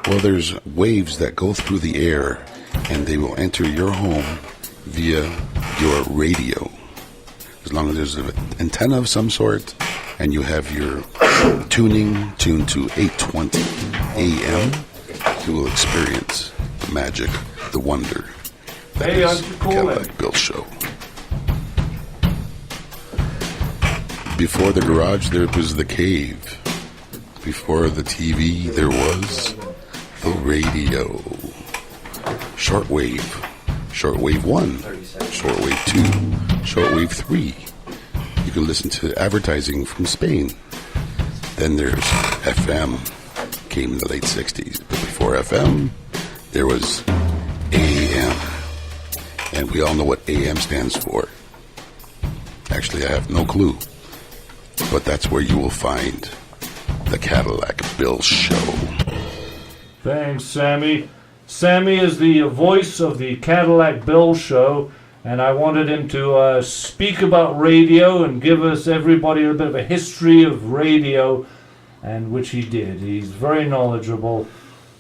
Well, there's waves that go through the air, and they will enter your home via your radio. As long as there's an antenna of some sort, and you have your tuning tuned to 820 AM, you will experience the magic, the wonder. That is Cadillac Bill Show. Before the garage, there was the cave. Before the TV, there was the radio. Shortwave. Shortwave 1. Shortwave 2. Shortwave 3. You can listen to advertising from Spain. Then there's FM. Came in the late 60s. But before FM, there was AM. And we all know what AM stands for. Actually, I have no clue. But that's where you will find the Cadillac Bill Show. Thanks, Sammy. Sammy is the voice of the Cadillac Bill Show, and I wanted him to speak about radio and give us, everybody, a bit of a history of radio, and which he did. He's very knowledgeable,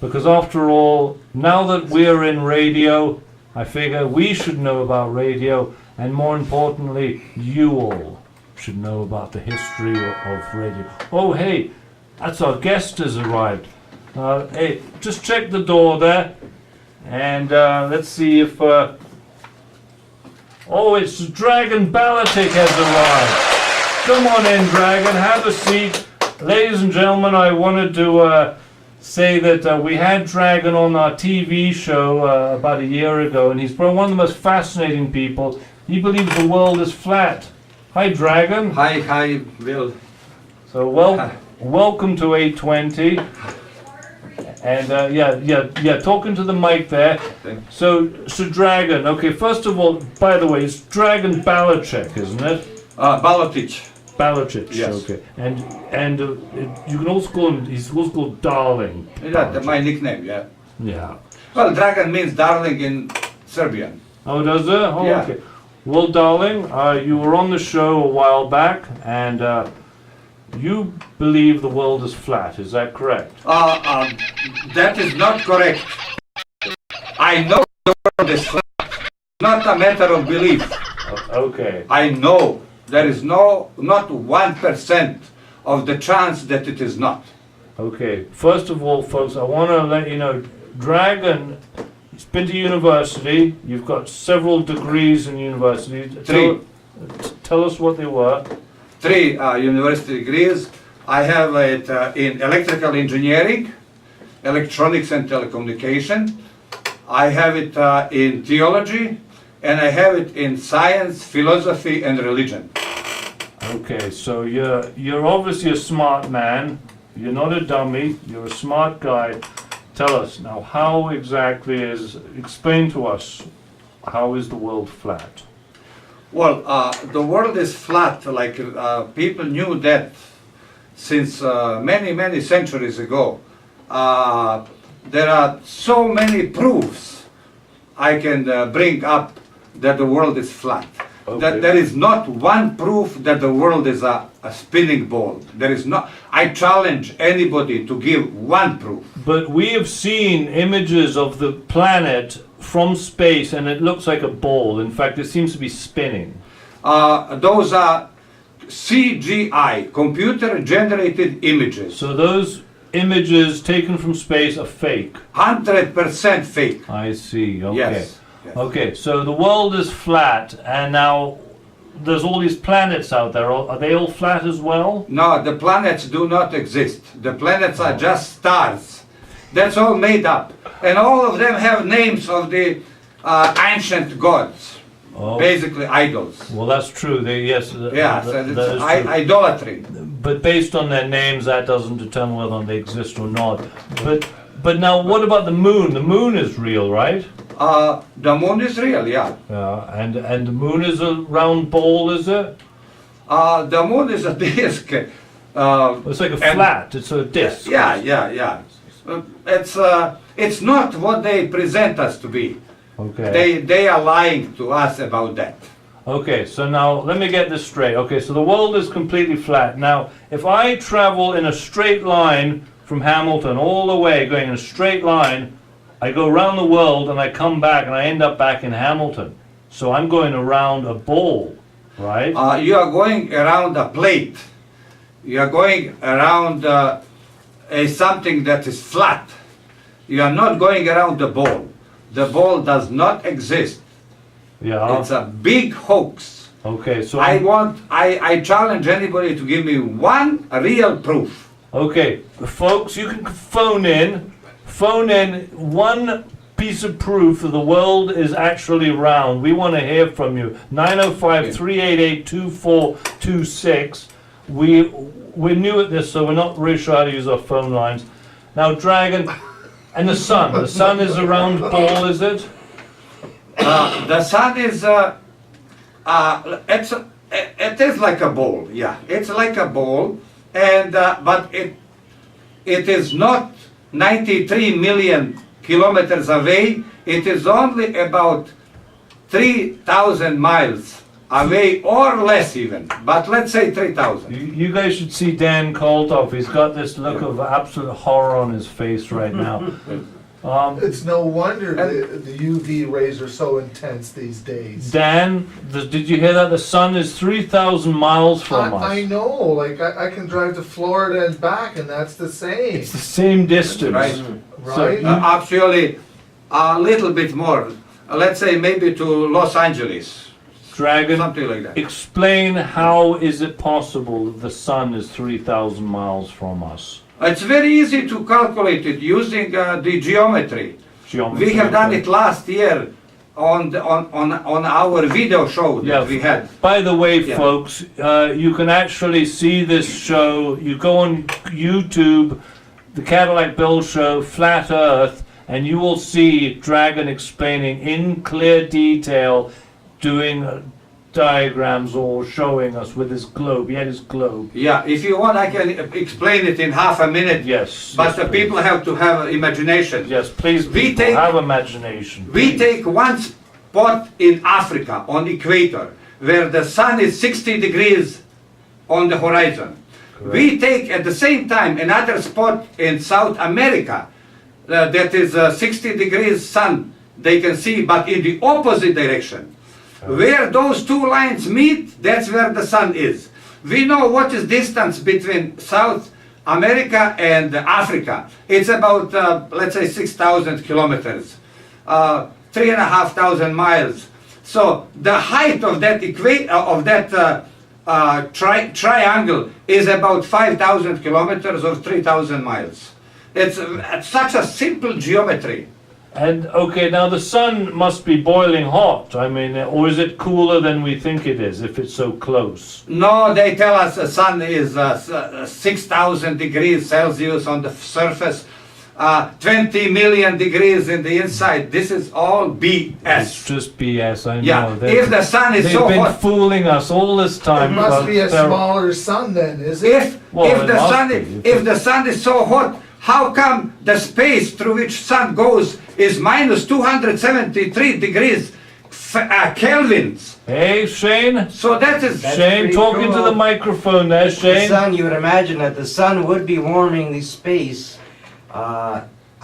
because after all, now that we're in radio, I figure we should know about radio, and more importantly, you all should know about the history of radio. Oh, hey, that's our guest has arrived. Hey, just check the door there, and let's see if... oh, it's Dragan Balotic has arrived. Come on in, Dragan, have a seat. Ladies and gentlemen, I wanted to say that we had Dragan on our TV show about a year ago, and he's probably one of the most fascinating people. He believes the world is flat. Hi, Dragan. Hi, Bill. So, welcome to 820. And yeah, talking to the mic there. So Dragan, okay, first of all, by the way, it's Dragan Balotic, isn't it? Balotic. Balotic, yes. Okay. And you can also call him, he's also called Darling. That's my nickname, yeah. Yeah. Well, Dragan means darling in Serbian. Oh, does it? Oh, yeah. Okay. Well, Darling, you were on the show a while back, and you believe the world is flat, is that correct? That is not correct. I know the world is flat. Not a matter of belief. Okay. I know there is not 1% of the chance that it is not. Okay. First of all, folks, I want to let you know, Dragan, he's been to university. You've got several degrees in university. Tell us what they were. 3 university degrees. I have it in electrical engineering, electronics and telecommunication. I have it in theology, and I have it in science, philosophy, and religion. Okay, so you're obviously a smart man. You're not a dummy. You're a smart guy. Tell us now, how exactly explain to us, how is the world flat? Well, the world is flat, like people knew that since many centuries ago. There are so many proofs I can bring up that the world is flat. Okay. That there is not one proof that the world is a spinning ball. There is not. I challenge anybody to give one proof. But we have seen images of the planet from space, and it looks like a ball. In fact, it seems to be spinning. Those are CGI, computer-generated images. So those images taken from space are fake? 100% fake. I see, okay. Yes. Yes. Okay, so the world is flat, and now there's all these planets out there. Are they all flat as well? No, the planets do not exist. The planets are just stars. That's all made up. And all of them have names of the ancient gods. Oh. Basically idols. Well, that's true. Yes, it's idolatry. But based on their names, that doesn't determine whether they exist or not. But now, what about the moon? The moon is real, right? The moon is real, yeah. And the moon is a round ball, is it? The moon is a disc. It's like a flat. It's a disc. Yeah. It's not what they present us to be. Okay. They are lying to us about that. Okay, so now let me get this straight. Okay, so the world is completely flat. Now, if I travel in a straight line from Hamilton all the way, going in a straight line. I go around the world and I come back and I end up back in Hamilton. So I'm going around a ball, right? You are going around a plate. You are going around something that is flat. You are not going around the ball. The ball does not exist. Yeah. It's a big hoax. Okay, so I challenge anybody to give me one real proof. okay, folks, you can phone in one piece of proof that the world is actually round. We want to hear from you. 905-388-2426. We're new at this, so we're not really sure how to use our phone lines. Now, Dragan, and the sun is a round ball, is it? The sun is it is like a ball. Yeah, it's like a ball, and but it is not 93 million kilometers away. It is only about 3,000 miles away, or less even. But let's say 3,000. You guys should see Dan Kolthoff. He's got this look of absolute horror on his face right now. It's no wonder the UV rays are so intense these days. Dan, did you hear that? The sun is 3,000 miles from us. I know, like I can drive to Florida and back, and that's the same. It's the same distance. Right. Right? Actually, a little bit more. Let's say maybe to Los Angeles. Dragan, Something like that. explain how is it possible that the sun is 3,000 miles from us? It's very easy to calculate it using the geometry. Geometry, We have done okay. it last year on our video show that we had. By the way, Yeah. folks, you can actually see this show. You go on YouTube, the Cadillac Bill Show, Flat Earth, and you will see Dragan explaining in clear detail, doing diagrams or showing us with his globe. He had his globe. Yeah, if you want, I can explain it in half a minute. Yes. But yes, the please. people have to have imagination. Yes, please. We people, take- have imagination. We please. take one spot in Africa on equator where the sun is 60 degrees on the horizon. We take at the same time another spot in South America that is 60 degrees sun they can see, but in the opposite direction. Where those two lines meet, that's where the sun is. We know what is distance between South America and Africa. It's about, let's say, 6,000 kilometers, 3,500 miles. So the height of that triangle is about 5,000 kilometers or 3,000 miles. It's such a simple geometry. And okay, now the sun must be boiling hot. I mean, or is it cooler than we think it is if it's so close? No, they tell us the sun is 6,000 degrees Celsius on the surface, 20 million degrees in the inside. This is all It's BS. just BS. I know. Yeah, They've- if the sun is They've so been hot, fooling us all this time. It must about be a their- smaller sun then, is it? if Well, if it the must sun be. if the sun is so hot, how come the space through which sun goes is minus 273 degrees Kelvins? Hey, Shane. So that is That's Shane, pretty talking to cool. the microphone there, The Shane. sun, you would imagine that the sun would be warming the space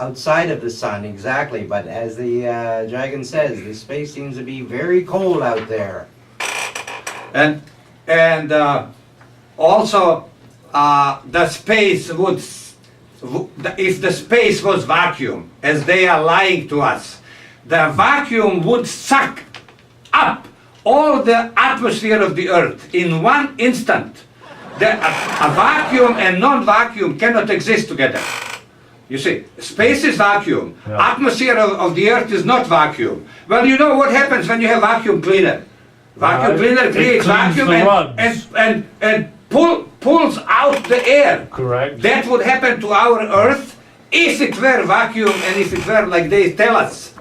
outside of the sun, exactly. But as the Dragan says, the space seems to be very cold out there. and also the space would if the space was vacuum, as they are lying to us, the vacuum would suck up all the atmosphere of the earth in one instant. A vacuum and non-vacuum cannot exist together. You see, space is vacuum. Yeah. Atmosphere of the earth is not vacuum. Well, you know what happens when you have vacuum cleaner? Vacuum Right. cleaner It creates cleans vacuum the rugs. and pulls out the air. Correct. That would happen to our earth if it were vacuum and if it were like they tell us.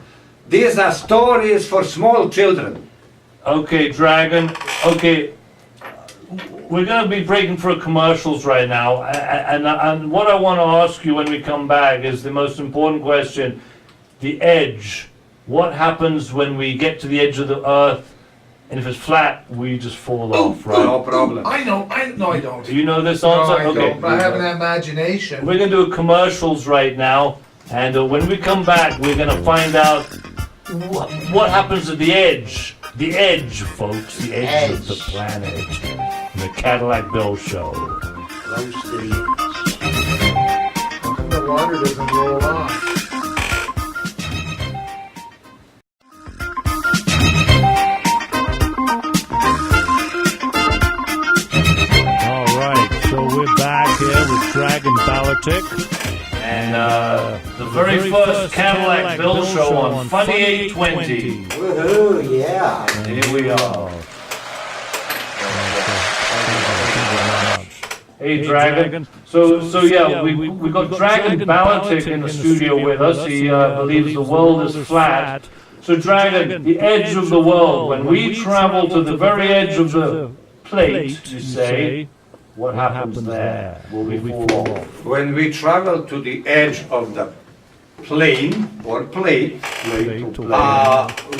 These are stories for small children. Okay, Dragan. Okay, we're going to be breaking for commercials right now, and what I want to ask you when we come back is the most important question: the edge. What happens when we get to the edge of the Earth, And if it's flat, we just fall off, right? No problem. No, I don't. Do you know this No, answer? I don't, but I have an imagination. We're gonna do commercials right now, and when we come back, we're gonna find out what happens at the edge. The edge, folks. The edge of the planet. The Cadillac Bill Show. Close to the How come the water doesn't roll off? All right, so we're back here with Dragan Balotic. And the very first Cadillac Bill Show on Funny 820. Woohoo, yeah. Here we are. Hey, Dragan. So yeah, we got Dragan Balotic in the studio with us. He believes the world is flat. So Dragan, the edge of the world. When we travel to the very edge of the plate, you say, what happens there? Will we fall off? When we travel to the edge of the plane or plate,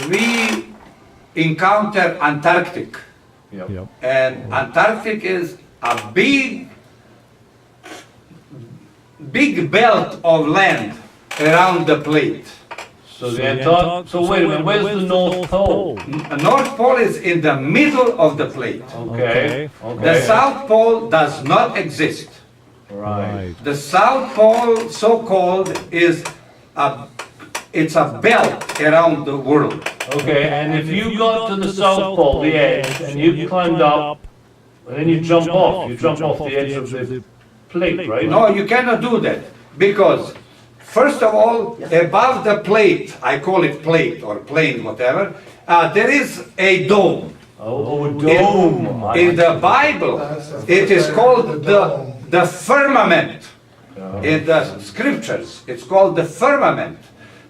we encounter Antarctic. Yep. And Antarctic is a big belt of land around the plate. So wait a minute, where's the North Pole? North Pole is in the middle of the plate. Okay. The South Pole does not exist. Right. The South Pole, so-called, is it's a belt around the world. Okay, and if you got to the South Pole, the edge, and you climbed up, and then you jump off the edge of the plate, right? No, you cannot do that because, first of all, above the plate, I call it plate or plane, whatever, there is a dome. Oh, a dome. In the Bible, it is called the firmament. In the scriptures, it's called the firmament.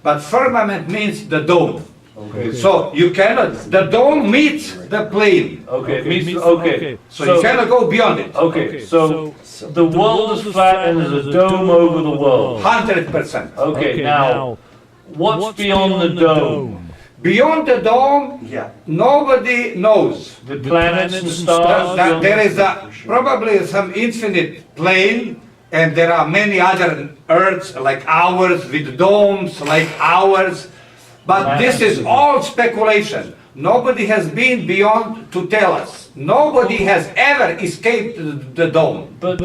But firmament means the dome. Okay. So you cannot, the dome meets the plane. Okay. So you cannot go beyond it. Okay, so the world is flat and there's a dome over the world. 100%. Okay, now, what's beyond the dome? Beyond the dome, nobody knows. The planets and stars? There is probably some infinite plane, and there are many other Earths like ours with domes like ours. But this is all speculation. Nobody has been beyond to tell us. Nobody has ever escaped the dome. But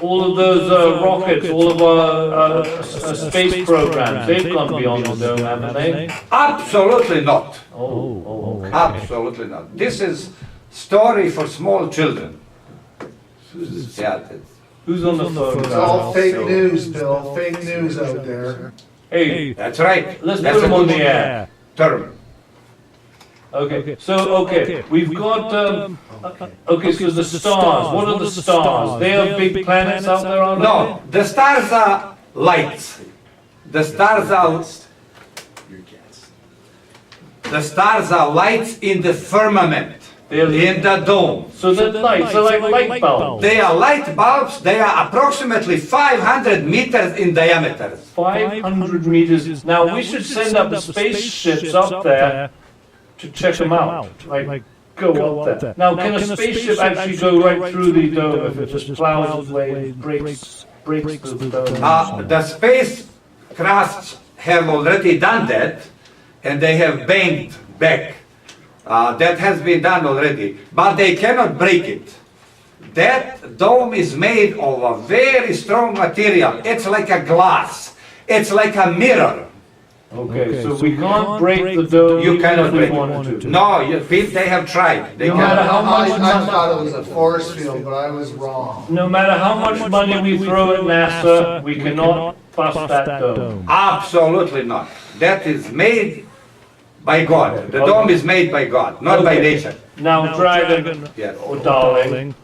all of those rockets, all of our space programs, they've gone beyond the dome, haven't they? Absolutely not. Oh, okay. Absolutely not. This is story for small children. Who's on the phone? It's all fake news, Bill. Fake news out there. Hey, That's right. let's That's put a them on good the air. term. Okay, so we've got so the stars. What are the stars? They are big planets out there, aren't they? No, the stars are lights. The stars are lights in the firmament, in the dome. So the lights are like light bulbs. They are light bulbs. They are approximately 500 meters in diameter. 500 meters. Now we should send up the spaceships up there to check them out. Like go up there. Now can a spaceship actually go right through the dome if it just plows its way, breaks through the dome? The spacecrafts have already done that, and they have banged back. That has been done already, but they cannot break it. That dome is made of a very strong material. It's like a glass. It's like a mirror. Okay, so we can't break the dome. You cannot break wanted it. to. No, they have tried. They No matter cannot. how much I thought it was a force field, but I was wrong. No matter how much money we throw at NASA, we cannot bust that dome. Absolutely not. That is made by God. The dome is made by God, not by nature. Now, Dragan, Yes. darling,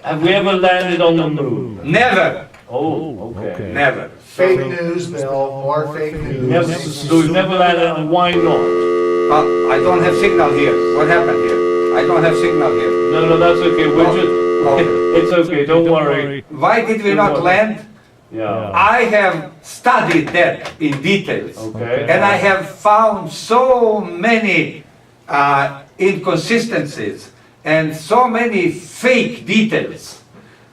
have we ever landed on the moon? Never, Oh, okay. never. Fake news, Bill. More fake Never, news. so we've never landed, and why not? I don't have signal here. What happened here? I don't have signal here. No, that's okay. We're just, Okay. it's okay. Don't worry. Why did we not land? Yeah. I have studied that in details. Okay. And I have found so many inconsistencies and so many fake details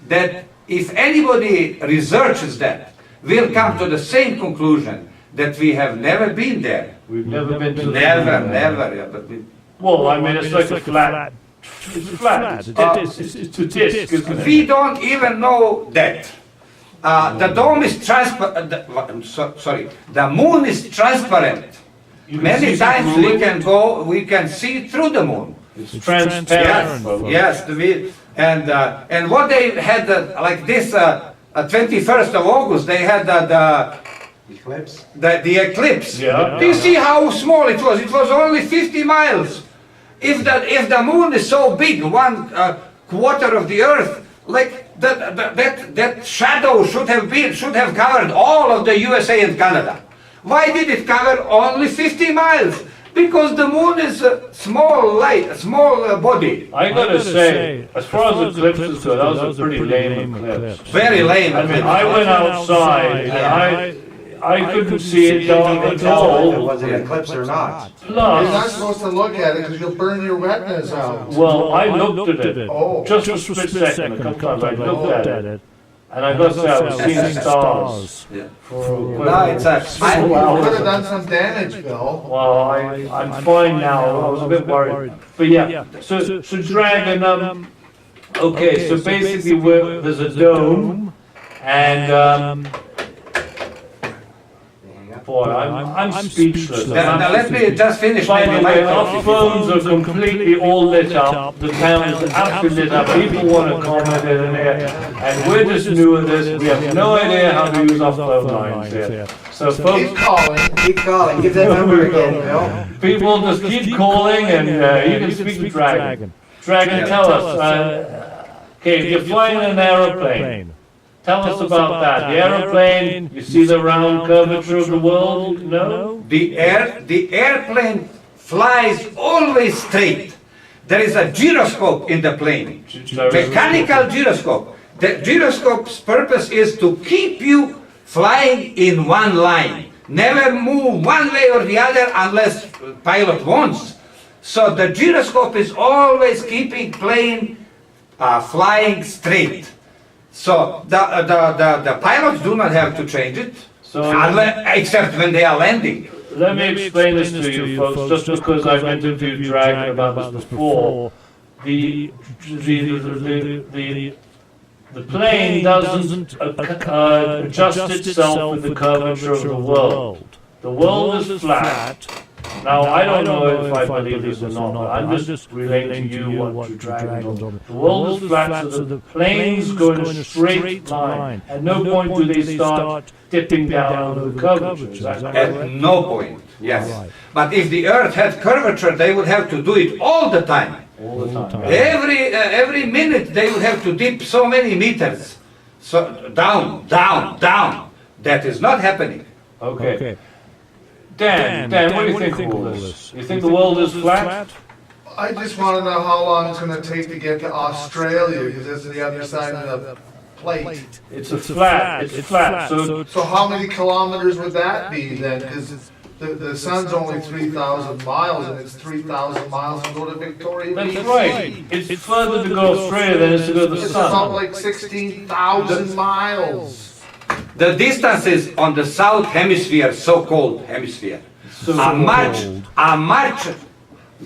that if anybody researches that, we'll come to the same conclusion that we have never been there. We've never been to the Never, moon. never. Yeah, but Well, I mean, it's like a flat. It's flat. It's a disc, isn't it? we don't even know that. The dome is transparent. Sorry, the moon is transparent. You can Many see times through we it. can go, we can see through the moon. It's transparent. Yes, and what they had like this 21st of August, they had Eclipse? the eclipse. Yeah. Do you see how small it was? It was only 50 miles. If the moon is so big, 1/4 of the Earth, like that shadow should have covered all of the USA and Canada. Why did it cover only 50 miles? Because the moon is a small light, a small body. I gotta say, as far as eclipses go, that was a pretty lame eclipse. Very lame. I mean, I went outside and I couldn't see it dark at If it all. was an eclipse or not. You're not Plus, supposed to look at it because you'll burn your retinas out. well, I looked at it Oh. just for a split second. A couple times I looked at it, and I gotta say I was seeing stars. Yeah. For No, it's a. You could have done some damage, Bill. Well, I'm fine now. I was a bit worried, but yeah. So Dragan, okay. So basically, there's a dome, and boy, I'm speechless. Now let me just finish By maybe the way, my our phones are completely all lit up. The town is absolutely lit up. People want to comment in here, and we're just new at this. We have no idea how to use our phone lines here. So Keep folks, calling. Keep calling, give that number again, Bill. people just keep calling, and you can speak to Dragan. Dragan, tell us. Okay, you're flying an aeroplane. Tell us about that. The aeroplane, you see the round curvature of the world? No? The airplane flies always straight. There is a gyroscope in the plane. Mechanical gyroscope. The gyroscope's purpose is to keep you flying in one line. Never move one way or the other unless pilot wants. So the gyroscope is always keeping plane flying straight. So the pilots do not have to change it, So except when they are landing. let me explain this to you folks, just because I've interviewed Dragan about this before. The plane doesn't adjust itself with the curvature of the world. The world is flat. Now, I don't know if I believe this or not, but I'm just relating to you what Dragan told me. The world is flat, so the planes go in a straight line. At no point do they start dipping down the curvature. Is that At correct? no point, yes. But if the Earth had curvature, they would have to do it all the time. All the time. Every minute they would have to dip so many meters. So down. That is not happening. Okay. Dan, what do you think of all this? You think the world is flat? I just want to know how long it's going to take to get to Australia because that's the other side of the plate. It's flat. So how many kilometers would that be then? Because the sun's only 3,000 miles and it's 3,000 miles to go to Victoria That's Beach. right. It's further to go Australia than it is to go to the It's about sun. like 16,000 miles. The distances on the south hemisphere, so-called hemisphere, are much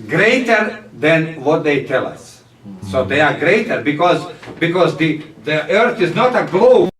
greater than what they tell us. So they are greater because the Earth is not a globe.